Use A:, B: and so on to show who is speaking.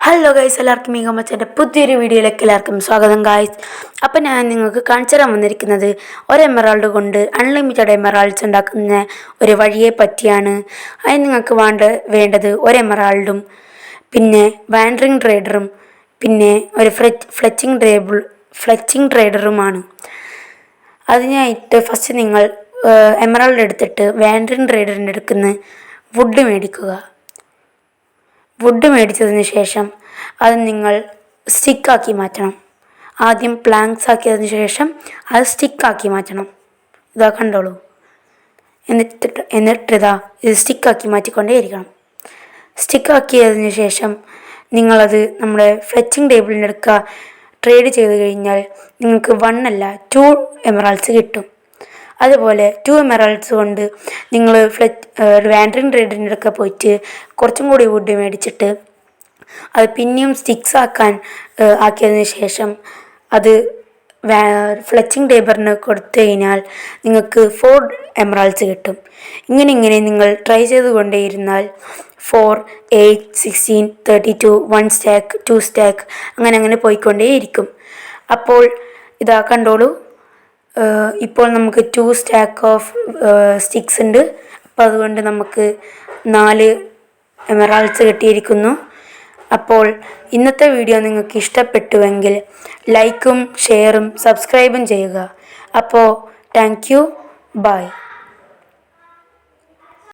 A: Hello guys, എല്ലാവർക്കും മീഗമ്മച്ചൻ്റെ പുതിയൊരു വീഡിയോയിലേക്ക് എല്ലാവർക്കും സ്വാഗതം ഗൈസ്. അപ്പം ഞാൻ നിങ്ങൾക്ക് കാണിച്ചു തരാൻ വന്നിരിക്കുന്നത് ഒരു എമറാൾഡ് കൊണ്ട് അൺലിമിറ്റഡ് എമറാൾഡ്സ് ഉണ്ടാക്കുന്ന ഒരു വഴിയെ പറ്റിയാണ്. അതിന് നിങ്ങൾക്ക് വേണ്ടത് ഒരു എമറാൾഡും പിന്നെ വാൻഡറിങ് ട്രേഡറും പിന്നെ ഒരു ഫ്ലെച്ചിങ് ട്രേഡറുമാണ്. അതിനായിട്ട് ഫസ്റ്റ് നിങ്ങൾ എമറാൾഡ് എടുത്തിട്ട് വാൻഡറിങ് ട്രേഡറിൻ്റെ അടുക്കുന്ന വുഡ് മേടിച്ചതിന് ശേഷം അത് നിങ്ങൾ സ്റ്റിക്കാക്കി മാറ്റണം. ആദ്യം പ്ലാങ്ക്സ് ആക്കിയതിന് ശേഷം അത് സ്റ്റിക്കാക്കി മാറ്റണം. ഇതാ കണ്ടോളൂ. എന്നിട്ടിതാ ഇത് സ്റ്റിക്കാക്കി മാറ്റിക്കൊണ്ടേയിരിക്കണം. സ്റ്റിക്കാക്കിയതിന് ശേഷം നിങ്ങളത് നമ്മുടെ ഫ്ലെച്ചിങ് ടേബിളിൻ്റെ അടുക്ക ട്രേഡ് ചെയ്ത് കഴിഞ്ഞാൽ നിങ്ങൾക്ക് 1 അല്ല 2 എമറാൾഡ്സ് കിട്ടും. അതുപോലെ 2 എമറാൾഡ്സ് കൊണ്ട് നിങ്ങൾ വാൻഡറിങ് ട്രേഡിൻ്റെ അടുക്ക പോയിട്ട് കുറച്ചും കൂടി വുഡ് മേടിച്ചിട്ട് അത് പിന്നെയും സ്റ്റിക്സ് ആക്കിയതിന് ശേഷം അത് ഫ്ലെച്ചിങ് ടേബിളിന് കൊടുത്തു കഴിഞ്ഞാൽ നിങ്ങൾക്ക് 4 എമറാൾഡ്സ് കിട്ടും. ഇങ്ങനെ നിങ്ങൾ ട്രൈ ചെയ്തുകൊണ്ടേയിരുന്നാൽ 4, 8, 16, 32, 1 സ്റ്റാക്ക്, 2 സ്റ്റാക്ക് അങ്ങനെ പോയിക്കൊണ്ടേയിരിക്കും. അപ്പോൾ ഇതാ കണ്ടോളൂ. ഇപ്പോൾ നമുക്ക് 2 സ്റ്റാക്ക് ഓഫ് സ്റ്റിക്സ് ഉണ്ട്. അപ്പോൾ അതുകൊണ്ട് നമുക്ക് 4 എമറാൾഡ്സ് കിട്ടിയിരിക്കുന്നു. അപ്പോൾ ഇന്നത്തെ വീഡിയോ നിങ്ങൾക്ക് ഇഷ്ടപ്പെട്ടുവെങ്കിൽ ലൈക്കും ഷെയറും സബ്സ്ക്രൈബും ചെയ്യുക. അപ്പോൾ താങ്ക് യു, ബൈ.